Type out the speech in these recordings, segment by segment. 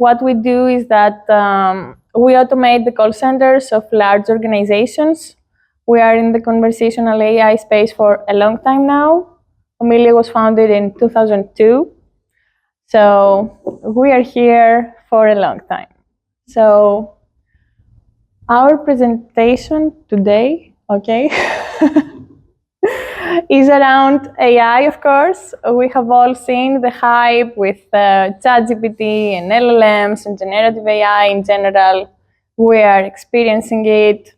what we do is that we automate the call centers of large organizations. We are in the conversational AI space for a long time now. Omilia was founded in 2002. So we are here for a long time. So our presentation today, okay, is around AI, of course. We have all seen the hype with ChatGPT and LLMs and generative AI in general. We are experiencing it.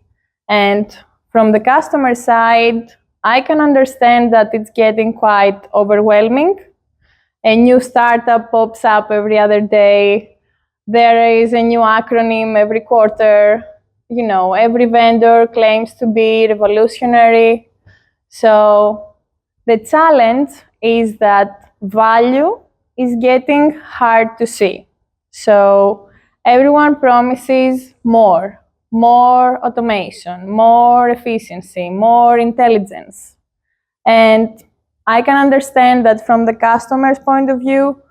And from the customer side, I can understand that it's getting quite overwhelming. A new startup pops up every other day. There is a new acronym every quarter. You know, every vendor claims to be revolutionary. So the challenge is that value is getting hard to see. So everyone promises more automation, more efficiency, more intelligence. And I can understand that from the customer's point of view,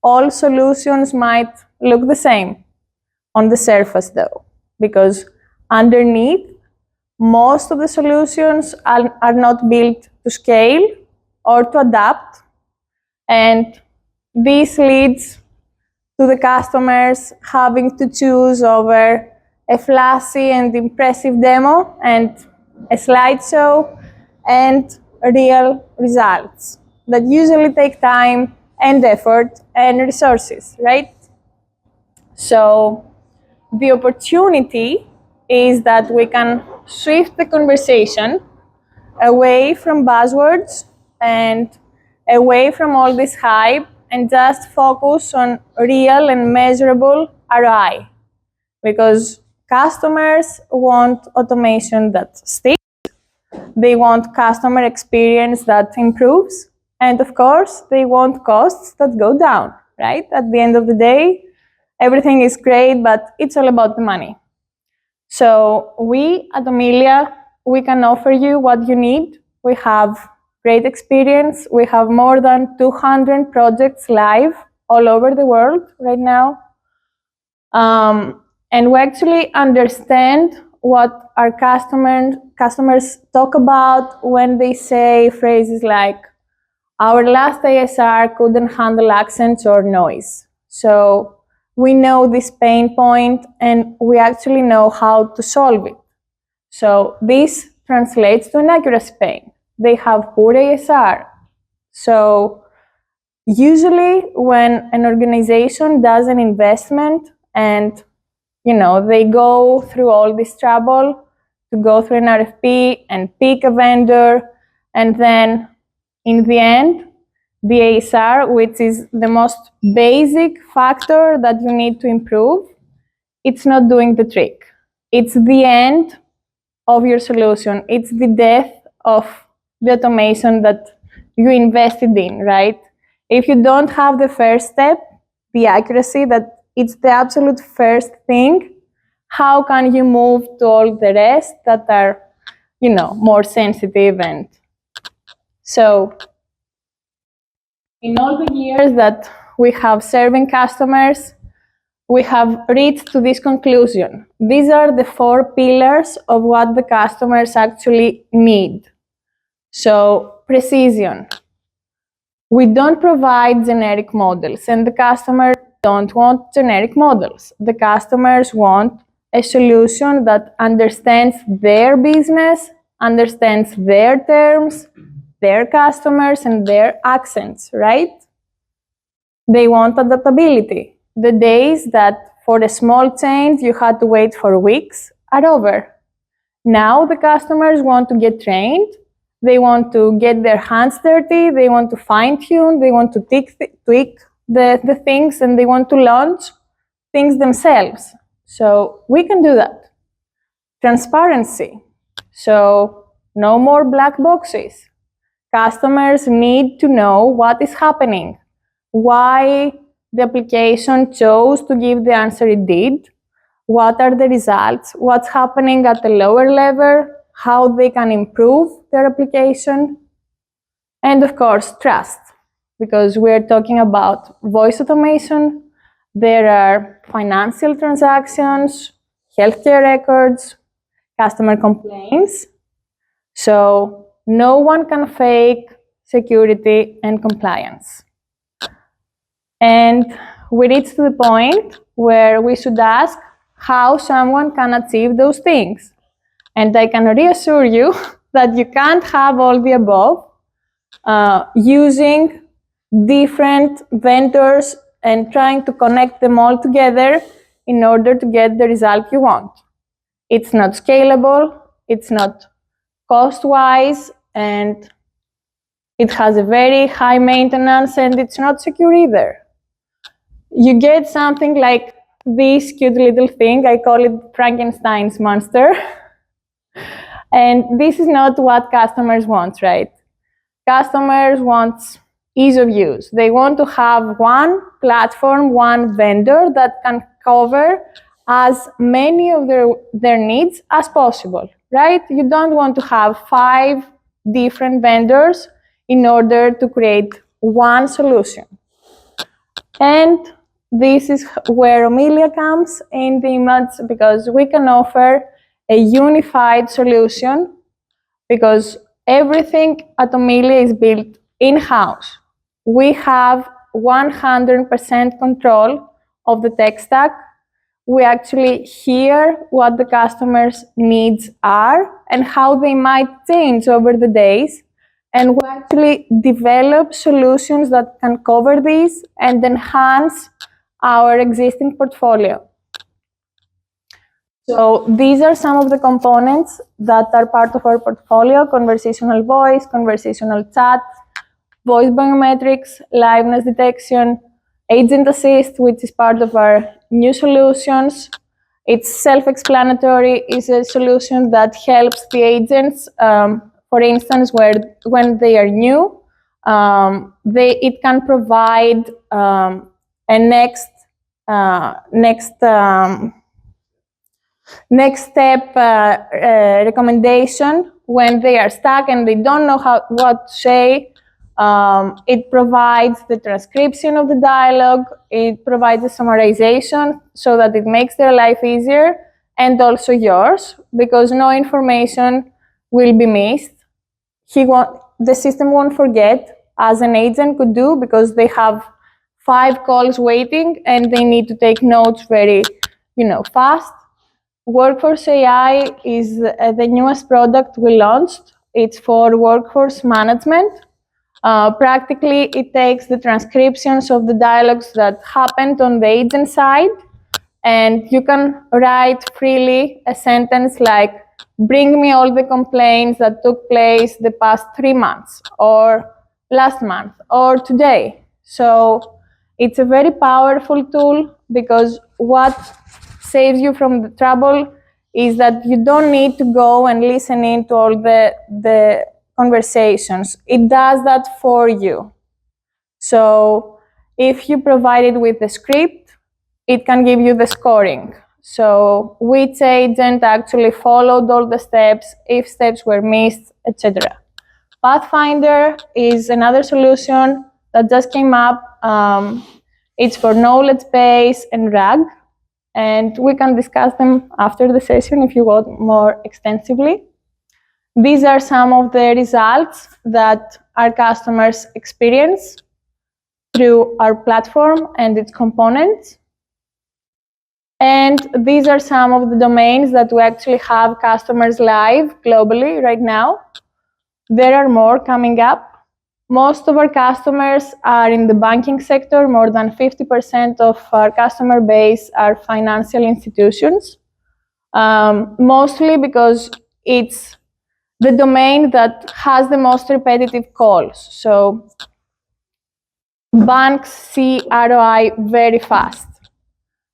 all solutions might look the same on the surface though, because underneath, most of the solutions are not built to scale or to adapt. And this leads to the customers having to choose over a flashy and impressive demo and a slideshow and real results that usually take time and effort and resources, right? So the opportunity is that we can shift the conversation away from buzzwords and away from all this hype and just focus on real and measurable ROI. Because customers want automation that sticks, they want customer experience that improves, and of course, they want costs that go down, right? At the end of the day, everything is great, but it's all about the money. So we at Omilia, we can offer you what you need. We have great experience. We have more than 200 projects live all over the world right now. And we actually understand what our customers talk about when they say phrases like, our last ASR couldn't handle accents or noise. So we know this pain point and we actually know how to solve it. So this translates to an accuracy pain. They have poor ASR. So usually when an organization does an investment and they go through all this trouble to go through an RFP and pick a vendor, and then in the end, the ASR, which is the most basic factor that you need to improve, it's not doing the trick. It's the end of your solution. It's the death of the automation that you invested in, right? If you don't have the first step, the accuracy, that it's the absolute first thing, how can you move to all the rest that are, more sensitive? And so in all the years that we have serving customers, we have reached to this conclusion. These are the 4 pillars of what the customers actually need. So precision. We don't provide generic models, and the customers don't want generic models. The customers want a solution that understands their business, understands their terms, their customers, and their accents, right? They want adaptability. The days that for a small change you had to wait for weeks are over. Now the customers want to get trained, they want to get their hands dirty, they want to fine-tune, they want to tweak the things, and they want to launch things themselves. So we can do that. Transparency. So no more black boxes. Customers need to know what is happening, why the application chose to give the answer it did, what are the results, what's happening at the lower level, how they can improve their application, and of course, trust, because we're talking about voice automation, There are financial transactions, healthcare records, customer complaints. So no one can fake security and compliance. And we reach to the point where we should ask how someone can achieve those things. And I can reassure you that you can't have all the above using different vendors and trying to connect them all together in order to get the result you want. It's not scalable, it's not cost-wise, and it has a very high maintenance, and it's not secure either. You get something like this cute little thing, I call it Frankenstein's monster. And this is not what customers want, right? Customers want ease of use. They want to have one platform, one vendor that can cover as many of their needs as possible, right? You don't want to have 5 different vendors in order to create one solution. And this is where Omilia comes in the image, because we can offer a unified solution, because everything at Omilia is built in-house. We have 100% control of the tech stack. We actually hear what the customer's needs are and how they might change over the days. And we actually develop solutions that can cover these and enhance our existing portfolio. So these are some of the components that are part of our portfolio: conversational voice, conversational chat, voice biometrics, liveness detection, agent assist, which is part of our new solutions. It's self-explanatory, is a solution that helps the agents, for instance, when they are new, it can provide a next step recommendation when they are stuck and they don't know what to say. It provides the transcription of the dialogue. It provides a summarization so that it makes their life easier, and also yours, because no information will be missed. The system won't forget, as an agent could do, because they have 5 calls waiting and they need to take notes very, fast. Workforce AI is the newest product we launched. It's for workforce management. Practically, it takes the transcriptions of the dialogues that happened on the agent side, and you can write freely a sentence like, bring me all the complaints that took place the past 3 months, or last month, or today. So it's a very powerful tool, because what saves you from the trouble is that you don't need to go and listen in to all the conversations. It does that for you. So if you provide it with the script, it can give you the scoring. So which agent actually followed all the steps, if steps were missed, etc. Pathfinder is another solution that just came up. It's for knowledge base and RAG, and we can discuss them after the session if you want more extensively. These are some of the results that our customers experience through our platform and its components. And these are some of the domains that we actually have customers live globally right now. There are more coming up. Most of our customers are in the banking sector. More than 50% of our customer base are financial institutions, mostly because it's the domain that has the most repetitive calls. So banks see ROI very fast.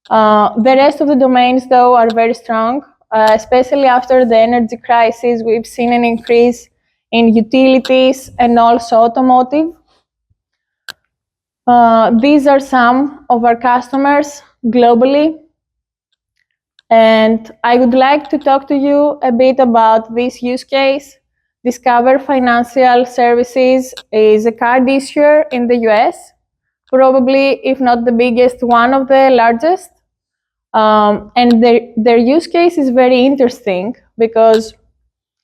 The rest of the domains, though, are very strong, especially after the energy crisis. We've seen an increase in utilities and also automotive. These are some of our customers globally. And I would like to talk to you a bit about this use case. Discover Financial Services is a card issuer in the US. probably, if not the biggest, one of the largest. And their use case is very interesting because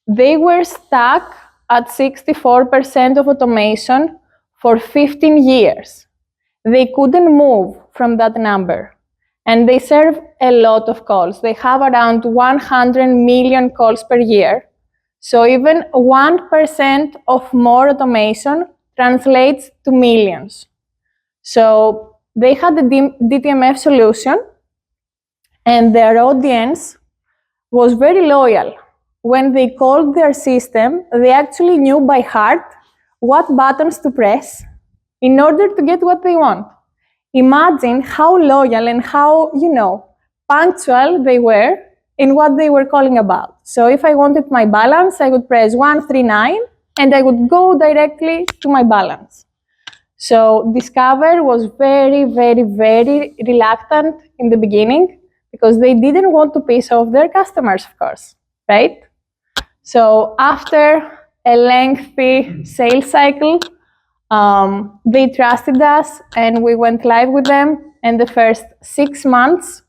they were stuck at 64% of automation for 15 years. They couldn't move from that number. And they serve a lot of calls. They have around 100 million calls per year. So even 1% of more automation translates to millions. So they had a DTMF solution, and their audience was very loyal. When they called their system, they actually knew by heart what buttons to press in order to get what they want. Imagine how loyal and how, punctual they were in what they were calling about. So if I wanted my balance, I would press 139 and I would go directly to my balance. So Discover was very, very, very reluctant in the beginning because they didn't want to piss off their customers, of course, right? So after a lengthy sales cycle, they trusted us and we went live with them. And the first 6 months,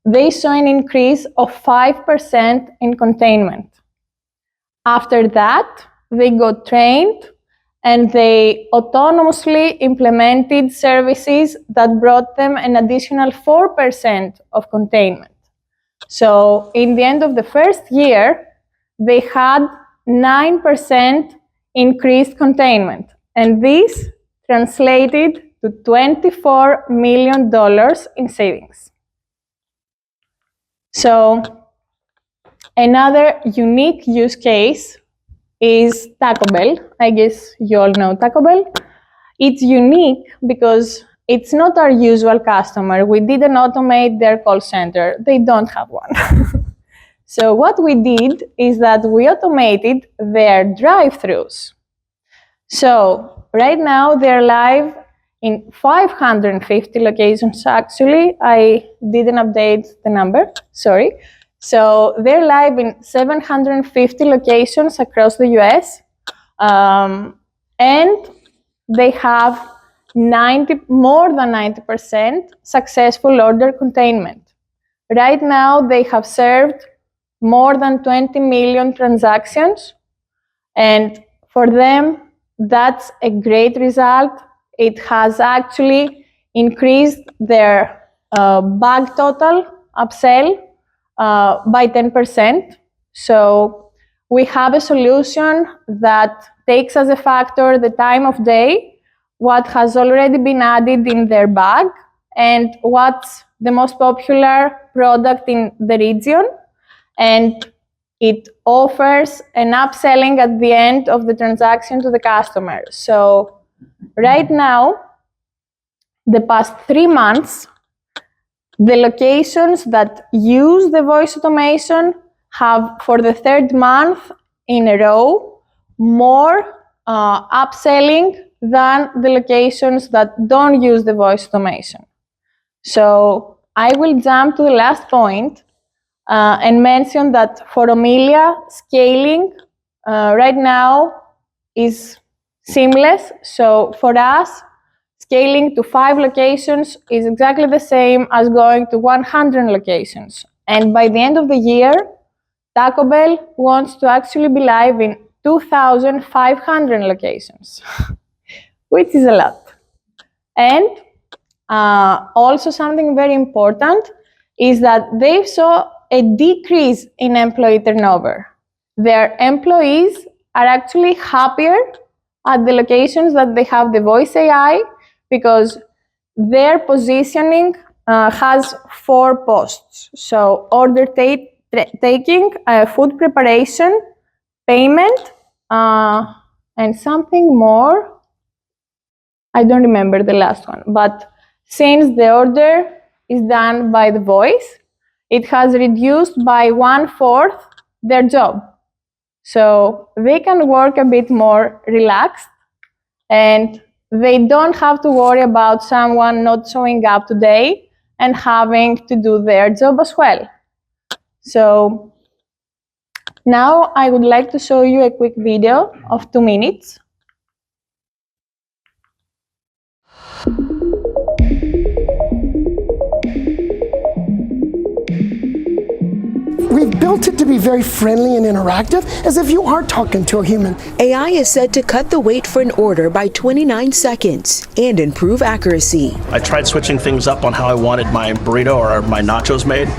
they saw an increase of 5% in containment. After that, they got trained and they autonomously implemented services that brought them an additional 4% of containment. So in the end of the first year, they had 9% increased containment. And this translated to $24 million in savings. So another unique use case is Taco Bell. I guess you all know Taco Bell. It's unique because it's not our usual customer. We didn't automate their call center. They don't have one. So what we did is that we automated their drive-thrus. So right now they're live in 550 locations. Actually, I didn't update the number, sorry. So they're live in 750 locations across the US, and they have more than 90% successful order containment. Right now, they have served more than 20 million transactions, and for them, that's a great result. It has actually increased their bag total upsell by 10%. So we have a solution that takes as a factor the time of day, what has already been added in their bag, and what's the most popular product in the region. And it offers an upselling at the end of the transaction to the customer. So right now, the past 3 months, the locations that use the voice automation have, for the 3rd month in a row, more upselling than the locations that don't use the voice automation. So I will jump to the last point and mention that for Omilia, scaling right now is seamless. So for us, scaling to 5 locations is exactly the same as going to 100 locations. And by the end of the year, Taco Bell wants to actually be live in 2,500 locations, which is a lot. And also something very important is that they saw a decrease in employee turnover. Their employees are actually happier at the locations that they have the voice AI because their positioning has 4 posts. So order taking, food preparation, payment, and something more. I don't remember the last one, but since the order is done by the voice, it has reduced by 1/4 their job. So they can work a bit more relaxed and they don't have to worry about someone not showing up today and having to do their job as well. So now I would like to show you a quick video of 2 minutes. built it to be very friendly and interactive, as if you are talking to a human. AI is said to cut the wait for an order by 29 seconds and improve accuracy. I tried switching things up on how I wanted my burrito or my nachos made.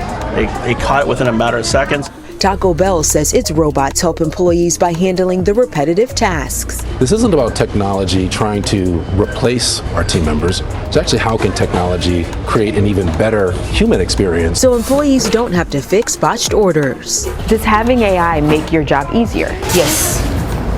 They caught it within a matter of seconds. Taco Bell says its robots help employees by handling the repetitive tasks. This isn't about technology trying to replace our team members. It's actually how can technology create an even better human experience. So employees don't have to fix botched orders. Does having AI make your job easier? Yes,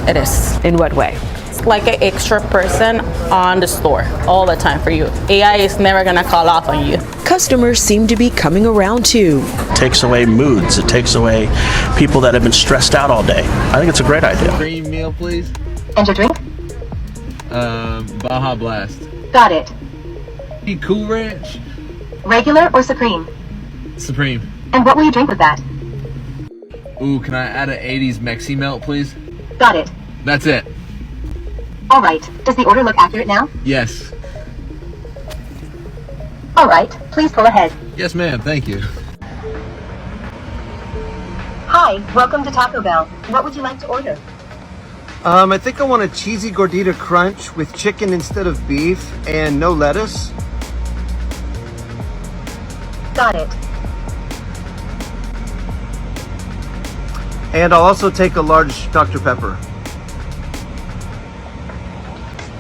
it is. In what way? It's like an extra person on the store all the time for you. AI is never gonna call off on you. Customers seem to be coming around too. It takes away moods. It takes away people that have been stressed out all day. I think it's a great idea. Green meal, please. And your drink? Baja Blast. Got it. Cool Ranch. Regular or Supreme? Supreme. And what will you drink with that? Ooh, can I add an 80s Mexi Melt, please? Got it. That's it. All right. Does the order look accurate now? Yes. All right. Please pull ahead. Yes, ma'am. Thank you. Hi. Welcome to Taco Bell. What would you like to order? I think I want a cheesy gordita crunch with chicken instead of beef and no lettuce. Got it. And I'll also take a large Dr. Pepper.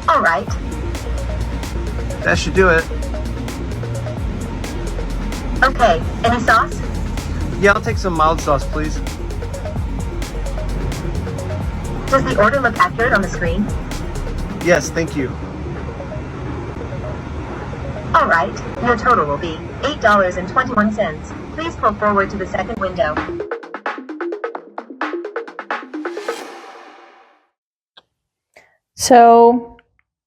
All right. That should do it. Okay. Any sauce? Yeah, I'll take some mild sauce, please. Does the order look accurate on the screen? Yes, thank you. All right. Your total will be $8.21. Please pull forward to the second window. So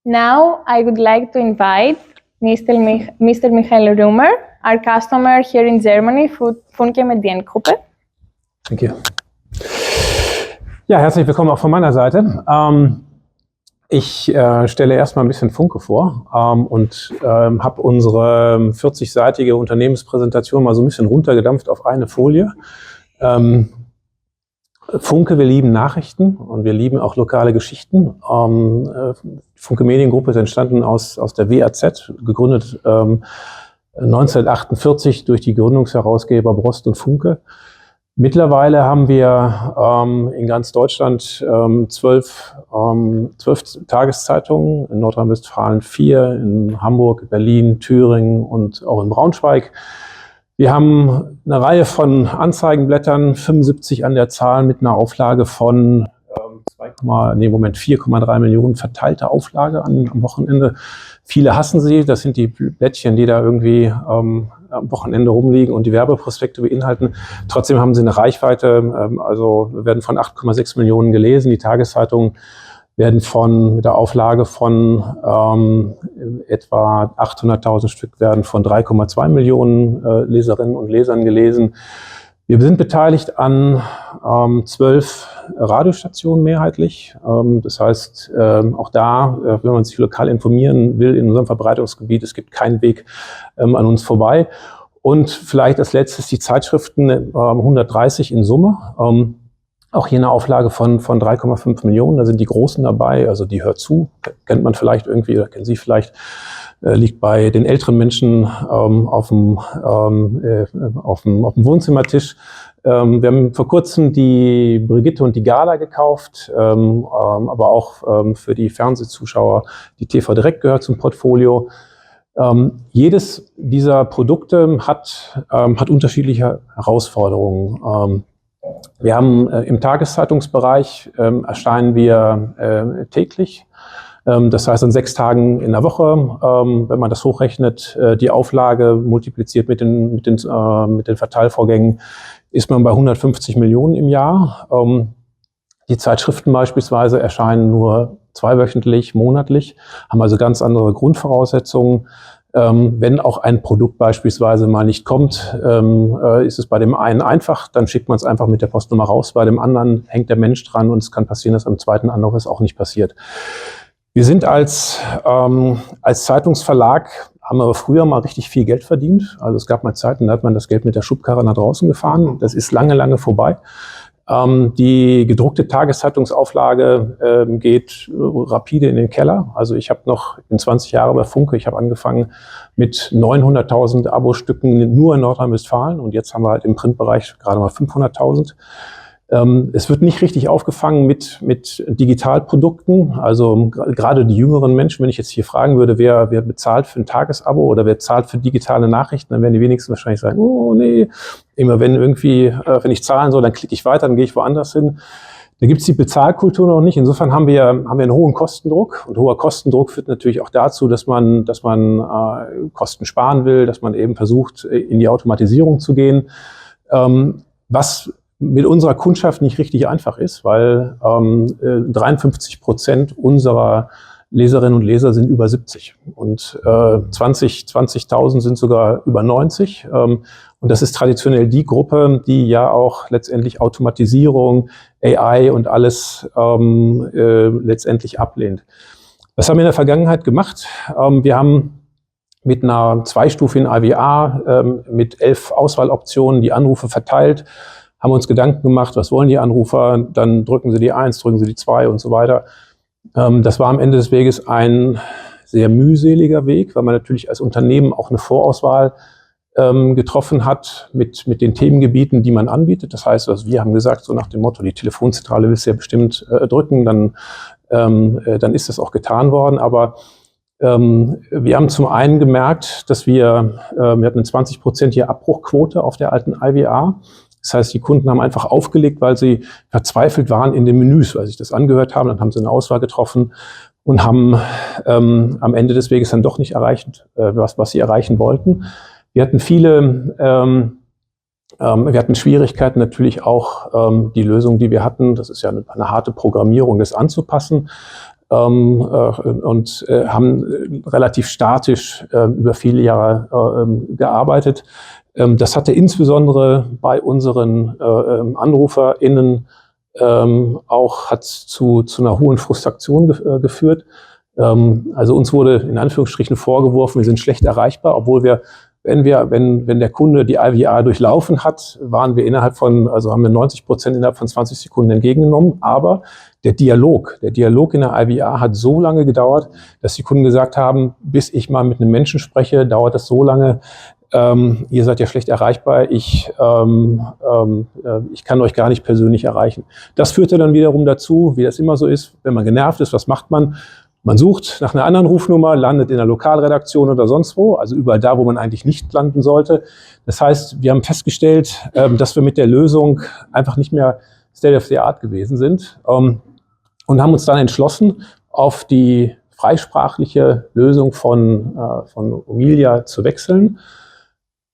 now I would like to invite Mr. Michael Römer, our customer here in Germany, Funke Mediengruppe. Thank you. Ja, herzlich willkommen auch von meiner Seite. Ich stelle erstmal ein bisschen Funke vor und habe unsere 40-seitige Unternehmenspräsentation mal so ein bisschen runtergedampft auf eine Folie. Funke, wir lieben Nachrichten und wir lieben auch lokale Geschichten. Funke Mediengruppe ist entstanden aus der WAZ, gegründet 1948 durch die Gründungsherausgeber Brost und Funke. Mittlerweile haben wir in ganz Deutschland 12 Tageszeitungen, in Nordrhein-Westfalen 4, in Hamburg, Berlin, Thüringen und auch in Braunschweig. Wir haben eine Reihe von Anzeigenblättern, 75 an der Zahl, mit einer Auflage von 4,3 Millionen verteilte Auflage am Wochenende. Viele hassen sie, das sind die Blättchen, die da irgendwie am Wochenende rumliegen und die Werbeprospekte beinhalten. Trotzdem haben sie eine Reichweite, also werden von 8,6 Millionen gelesen. Die Tageszeitungen werden mit der Auflage von etwa 800.000 Stück werden von 3,2 Millionen Leserinnen und Lesern gelesen. Wir sind beteiligt an 12 Radiostationen mehrheitlich. Das heißt, auch da, wenn man sich lokal informieren will in unserem Verbreitungsgebiet, es gibt keinen Weg an uns vorbei. Und vielleicht als letztes die Zeitschriften, 130 in Summe. Auch hier eine Auflage von 3,5 Millionen. Da sind die Großen dabei, also die Hört zu, kennt man vielleicht irgendwie oder kennen Sie vielleicht. Liegt bei den älteren Menschen auf dem Wohnzimmertisch. Wir haben vor kurzem die Brigitte und die Gala gekauft, aber auch für die Fernsehzuschauer die TV Direkt gehört zum Portfolio. Jedes dieser Produkte hat unterschiedliche Herausforderungen. Wir haben im Tageszeitungsbereich erscheinen wir täglich. Das heißt, an 6 Tagen in der Woche, wenn man das hochrechnet, die Auflage multipliziert mit den Verteilvorgängen, ist man bei 150 Millionen im Jahr. Die Zeitschriften beispielsweise erscheinen nur 2-wöchentlich, monatlich, haben also ganz andere Grundvoraussetzungen. Wenn auch ein Produkt beispielsweise mal nicht kommt, ist es bei dem einen einfach, dann schickt man es einfach mit der Postnummer raus. Bei dem anderen hängt der Mensch dran und es kann passieren, dass am zweiten Anruf es auch nicht passiert. Wir sind als Zeitungsverlag, haben aber früher mal richtig viel Geld verdient. Also es gab mal Zeiten, da hat man das Geld mit der Schubkarre nach draußen gefahren. Das ist lange, lange vorbei. Die gedruckte Tageszeitungsauflage geht rapide in den Keller. Also ich bin 20 Jahre bei Funke, ich habe angefangen mit 900.000 Abo-Stücken nur in Nordrhein-Westfalen und jetzt haben wir halt im Printbereich gerade mal 500.000. Es wird nicht richtig aufgefangen mit Digitalprodukten. Also gerade die jüngeren Menschen, wenn ich jetzt hier fragen würde, wer bezahlt für ein Tagesabo oder wer zahlt für digitale Nachrichten, dann werden die wenigsten wahrscheinlich sagen, oh nee, immer wenn ich zahlen soll, dann klicke ich weiter, dann gehe ich woanders hin. Da gibt es die Bezahlkultur noch nicht. Insofern haben wir einen hohen Kostendruck. Und hoher Kostendruck führt natürlich auch dazu, dass man Kosten sparen will, dass man eben versucht, in die Automatisierung zu gehen. Was mit unserer Kundschaft nicht richtig einfach ist, weil 53% unserer Leserinnen und Leser sind über 70 und 20.000 sind sogar über 90. Und das ist traditionell die Gruppe, die ja auch letztendlich Automatisierung, AI und alles letztendlich ablehnt. Was haben wir in der Vergangenheit gemacht? Wir haben mit einer zweistufigen IVR mit 11 Auswahloptionen die Anrufe verteilt, haben uns Gedanken gemacht, was wollen die Anrufer, dann drücken sie die 1, drücken sie die 2 und so weiter. Das war am Ende des Weges ein sehr mühseliger Weg, weil man natürlich als Unternehmen auch eine Vorauswahl getroffen hat mit den Themengebieten, die man anbietet. Das heißt, also wir haben gesagt, so nach dem Motto, die Telefonzentrale willst du ja bestimmt drücken, dann ist das auch getan worden. Aber wir haben zum einen gemerkt, dass wir hatten eine 20% Abbruchquote auf der alten IVR. Das heißt, die Kunden haben einfach aufgelegt, weil sie verzweifelt waren in den Menüs, weil sie sich das angehört haben. Dann haben sie eine Auswahl getroffen und haben am Ende des Weges dann doch nicht erreicht, was sie erreichen wollten. Wir hatten wir hatten Schwierigkeiten natürlich auch, die Lösung, die wir hatten, das ist ja eine harte Programmierung, das anzupassen. Und haben relativ statisch über viele Jahre gearbeitet. Das hatte insbesondere bei unseren AnruferInnen hat zu einer hohen Frustration geführt. Also uns wurde in Anführungsstrichen vorgeworfen, wir sind schlecht erreichbar, obwohl wenn der Kunde die IVR durchlaufen hat, haben wir 90% innerhalb von 20 Sekunden entgegengenommen. Aber der Dialog in der IVR hat so lange gedauert, dass die Kunden gesagt haben, bis ich mal mit einem Menschen spreche, dauert das so lange. Ihr seid ja schlecht erreichbar, ich kann euch gar nicht persönlich erreichen. Das führte dann wiederum dazu, wie das immer so ist, wenn man genervt ist, was macht man? Man sucht nach einer anderen Rufnummer, landet in der Lokalredaktion oder sonst wo, also überall da, wo man eigentlich nicht landen sollte. Das heißt, wir haben festgestellt, dass wir mit der Lösung einfach nicht mehr State of the Art gewesen sind und haben uns dann entschlossen, auf die freisprachliche Lösung von Omilia zu wechseln.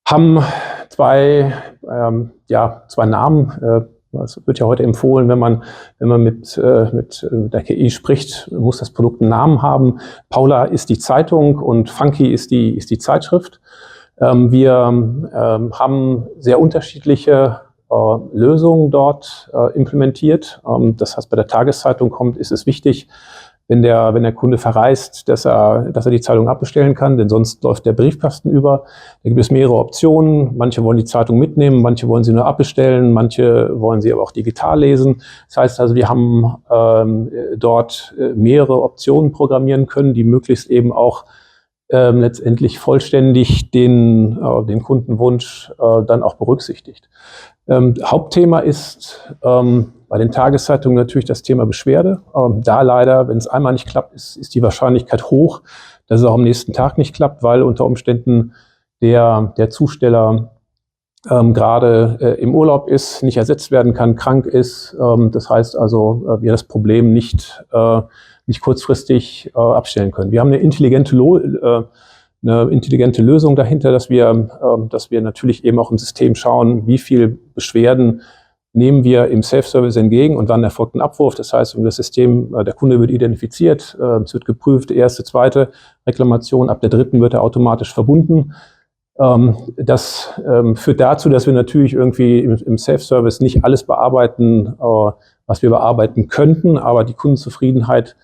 Haben zwei Namen. Es wird ja heute empfohlen, wenn man mit der KI spricht, muss das Produkt einen Namen haben. Paula ist die Zeitung und Funke ist die Zeitschrift. Wir haben sehr unterschiedliche Lösungen dort implementiert. Das heißt, bei der Tageszeitung ist es wichtig, wenn der Kunde verreist, dass er die Zeitung abbestellen kann, denn sonst läuft der Briefkasten über. Da gibt es mehrere Optionen. Manche wollen die Zeitung mitnehmen, manche wollen sie nur abbestellen, manche wollen sie aber auch digital lesen. Das heißt also, wir haben dort mehrere Optionen programmieren können, die möglichst eben auch letztendlich vollständig den Kundenwunsch dann auch berücksichtigt. Hauptthema ist bei den Tageszeitungen natürlich das Thema Beschwerde. Da leider, wenn es einmal nicht klappt, ist die Wahrscheinlichkeit hoch, dass es auch am nächsten Tag nicht klappt, weil unter Umständen der Zusteller gerade im Urlaub ist, nicht ersetzt werden kann, krank ist. Das heißt also, wir das Problem nicht kurzfristig abstellen können. Wir haben eine intelligente Lösung dahinter, dass wir natürlich eben auch im System schauen, wie viel Beschwerden nehmen wir im Self-Service entgegen und wann erfolgt ein Abwurf. Das heißt, das System, der Kunde wird identifiziert, es wird geprüft, erste, zweite Reklamation, ab der dritten wird er automatisch verbunden. Das führt dazu, dass wir natürlich irgendwie im Self-Service nicht alles bearbeiten, was wir bearbeiten könnten, aber die Kundenzufriedenheit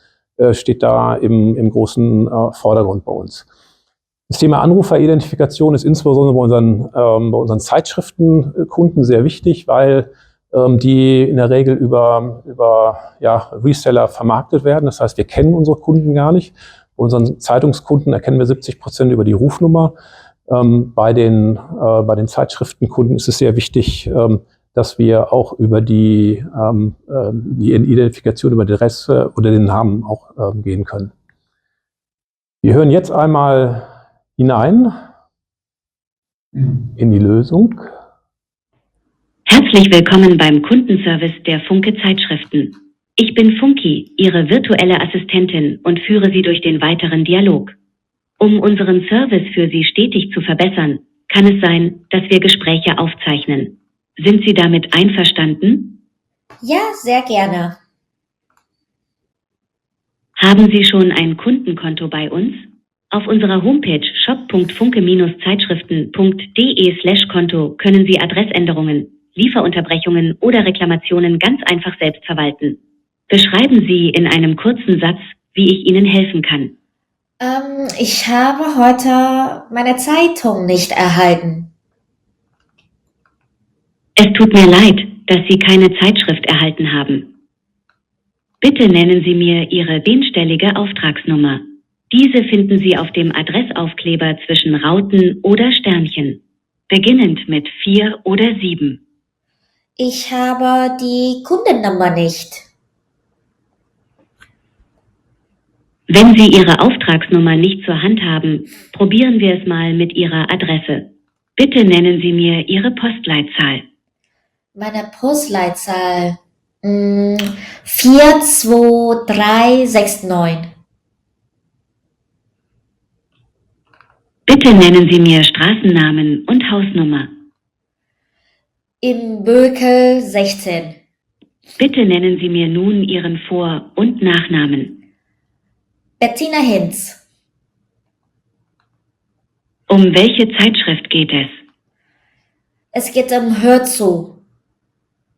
steht da im großen Vordergrund bei uns. Das Thema Anruferidentifikation ist insbesondere bei unseren Zeitschriftenkunden sehr wichtig, weil die in der Regel über Reseller vermarktet werden. Das heißt, wir kennen unsere Kunden gar nicht. Bei unseren Zeitungskunden erkennen wir 70% über die Rufnummer. Bei den Zeitschriftenkunden ist es sehr wichtig, dass wir auch über die Identifikation über die Adresse oder den Namen auch gehen können. Wir hören jetzt einmal hinein in die Lösung. Herzlich willkommen beim Kundenservice der Funke Zeitschriften. Ich bin Funke, Ihre virtuelle Assistentin und führe Sie durch den weiteren Dialog. Um unseren Service für Sie stetig zu verbessern, kann es sein, dass wir Gespräche aufzeichnen. Sind Sie damit einverstanden? Ja, sehr gerne. Haben Sie schon ein Kundenkonto bei uns? Auf unserer Homepage shop.funke-zeitschriften.de/Konto können Sie Adressänderungen, Lieferunterbrechungen oder Reklamationen ganz einfach selbst verwalten. Beschreiben Sie in einem kurzen Satz, wie ich Ihnen helfen kann. Ich habe heute meine Zeitung nicht erhalten. Es tut mir leid, dass Sie keine Zeitschrift erhalten haben. Bitte nennen Sie mir Ihre 10-stellige Auftragsnummer. Diese finden Sie auf dem Adressaufkleber zwischen Rauten oder Sternchen, beginnend mit 4 oder 7. Ich habe die Kundennummer nicht. Wenn Sie Ihre Auftragsnummer nicht zur Hand haben, probieren wir es mal mit Ihrer Adresse. Bitte nennen Sie mir Ihre Postleitzahl. Meine Postleitzahl 42369. Bitte nennen Sie mir Straßennamen und Hausnummer. Im Bökel 16. Bitte nennen Sie mir nun Ihren Vor- und Nachnamen. Bettina Hinz. Um welche Zeitschrift geht es? Es geht um Hör zu.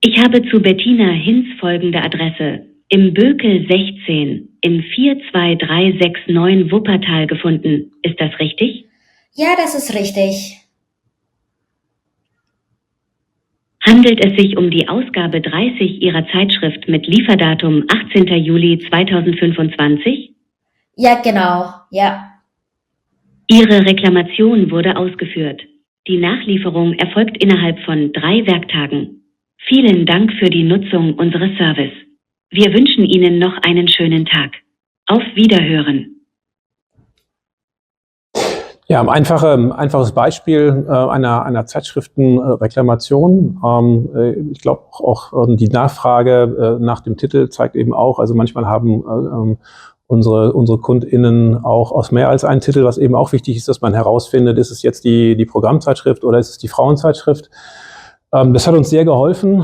Ich habe zu Bettina Hinz folgende Adresse im Bökel 16 in 42369 Wuppertal gefunden. Ist das richtig? Ja, das ist richtig. Handelt es sich um die Ausgabe 30 Ihrer Zeitschrift mit Lieferdatum 18. Juli 2025? Ja, genau, ja. Ihre Reklamation wurde ausgeführt. Die Nachlieferung erfolgt innerhalb von 3 Werktagen. Vielen Dank für die Nutzung unseres Service. Wir wünschen Ihnen noch einen schönen Tag. Auf Wiederhören. Ja, ein einfaches Beispiel einer Zeitschriftenreklamation. Ich glaube auch die Nachfrage nach dem Titel zeigt eben auch, also manchmal haben unsere KundInnen auch aus mehr als einem Titel, was eben auch wichtig ist, dass man herausfindet, ist es jetzt die Programmzeitschrift oder ist es die Frauenzeitschrift. Das hat uns sehr geholfen.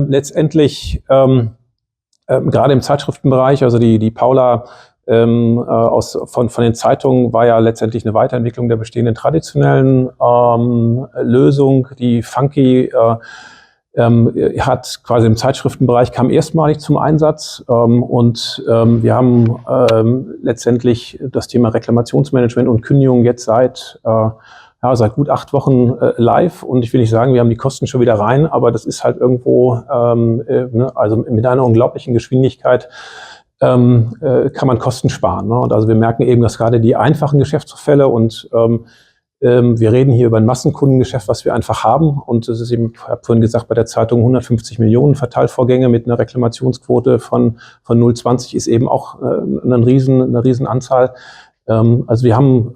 Letztendlich, gerade im Zeitschriftenbereich, also die Paula von den Zeitungen war ja letztendlich eine Weiterentwicklung der bestehenden traditionellen Lösung. Die Funke hat quasi im Zeitschriftenbereich kam erstmalig zum Einsatz und wir haben letztendlich das Thema Reklamationsmanagement und Kündigung jetzt seit gut 8 Wochen live, und ich will nicht sagen, wir haben die Kosten schon wieder rein, aber das ist halt irgendwo, also mit einer unglaublichen Geschwindigkeit kann man Kosten sparen. Ne? Und also wir merken eben, dass gerade die einfachen Geschäftsfälle und wir reden hier über ein Massenkundengeschäft, was wir einfach haben. Und das ist eben, ich habe vorhin gesagt, bei der Zeitung 150 Millionen Verteilvorgänge mit einer Reklamationsquote von 0,20 ist eben auch eine Riesenanzahl. Also wir haben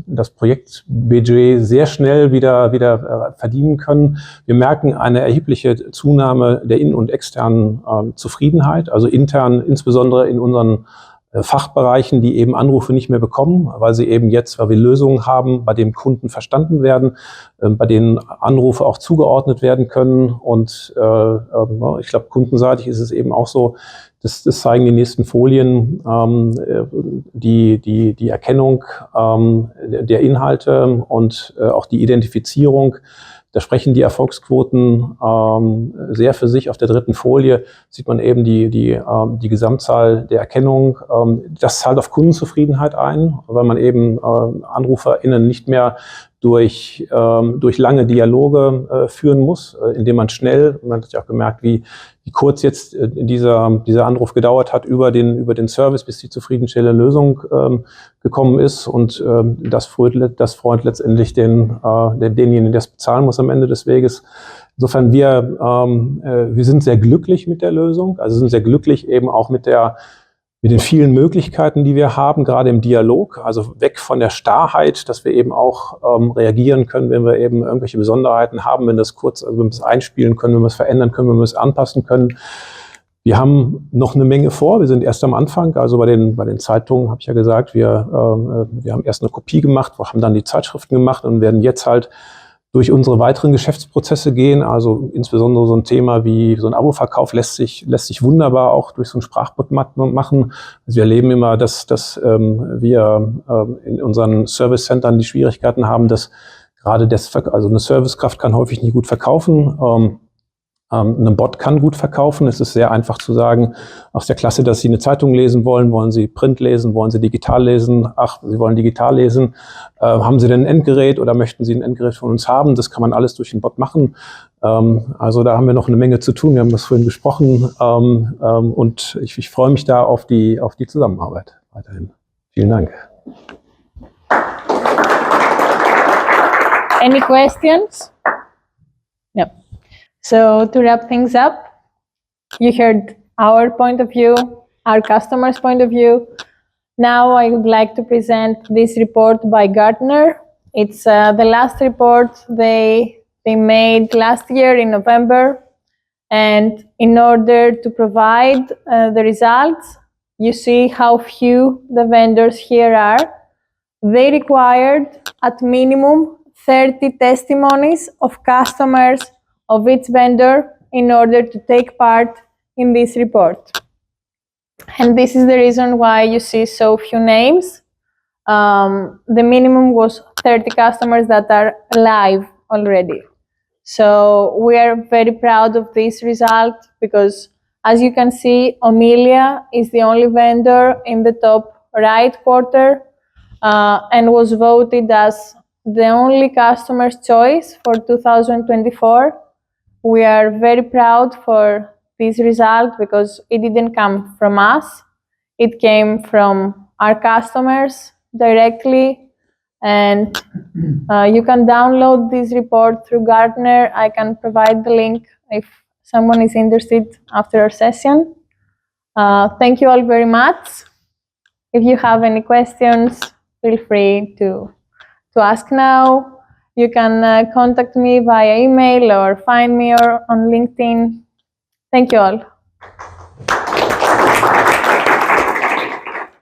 das Projektbudget sehr schnell wieder verdienen können. Wir merken eine erhebliche Zunahme der innen- und externen Zufriedenheit, also intern insbesondere in unseren Fachbereichen, die eben Anrufe nicht mehr bekommen, weil sie eben jetzt, weil wir Lösungen haben, bei denen Kunden verstanden werden, bei denen Anrufe auch zugeordnet werden können. Und ich glaube, kundenseitig ist es eben auch so, Das zeigen die nächsten Folien, die Erkennung der Inhalte und auch die Identifizierung. Da sprechen die Erfolgsquoten sehr für sich. Auf der dritten Folie sieht man eben die Gesamtzahl der Erkennung. Das zahlt auf Kundenzufriedenheit ein, weil man eben AnruferInnen nicht mehr durch lange Dialoge führen muss, indem man schnell, man hat ja auch gemerkt, wie kurz jetzt dieser Anruf gedauert hat über den Service, bis die zufriedenstellende Lösung gekommen ist. Und das freut letztendlich denjenigen, der das bezahlen muss am Ende des Weges. Insofern, wir sind sehr glücklich mit der Lösung, also sind sehr glücklich eben auch mit den vielen Möglichkeiten, die wir haben, gerade im Dialog, also weg von der Starrheit, dass wir eben auch reagieren können, wenn wir eben irgendwelche Besonderheiten haben, wenn wir es einspielen können, wenn wir es verändern können, wenn wir es anpassen können. Wir haben noch eine Menge vor, wir sind erst am Anfang, also bei den Zeitungen habe ich ja gesagt, wir haben erst eine Kopie gemacht, haben dann die Zeitschriften gemacht und werden jetzt halt durch unsere weiteren Geschäftsprozesse gehen, also insbesondere so ein Thema wie so ein Abo-Verkauf lässt sich wunderbar auch durch so ein Sprachbot machen. Also wir erleben immer, dass wir in unseren Service-Centern die Schwierigkeiten haben, dass gerade also eine Servicekraft kann häufig nicht gut verkaufen. Ein Bot kann gut verkaufen. Es ist sehr einfach zu sagen, aus der Klasse, dass Sie eine Zeitung lesen wollen Sie Print lesen, wollen Sie digital lesen? Ach, Sie wollen digital lesen. Haben Sie denn ein Endgerät oder möchten Sie ein Endgerät von uns haben? Das kann man alles durch den Bot machen. Also da haben wir noch eine Menge zu tun. Wir haben das vorhin besprochen und ich freue mich da auf die Zusammenarbeit weiterhin. Vielen Dank. Any questions? No. So to wrap things up, you heard our point of view, our customers' point of view. Now I would like to present this report by Gartner. It's the last report they made last year in November. And in order to provide the results, you see how few the vendors here are. They required at minimum 30 testimonies of customers of each vendor in order to take part in this report. And this is the reason why you see so few names. The minimum was 30 customers that are live already. So we are very proud of this result because, as you can see, Omilia is the only vendor in the top right quarter and was voted as the only customer's choice for 2024. We are very proud for this result because it didn't come from us. It came from our customers directly. And you can download this report through Gartner. I can provide the link if someone is interested after our session. Thank you all very much. If you have any questions, feel free to ask now. You can contact me via email or find me on LinkedIn. Thank you all.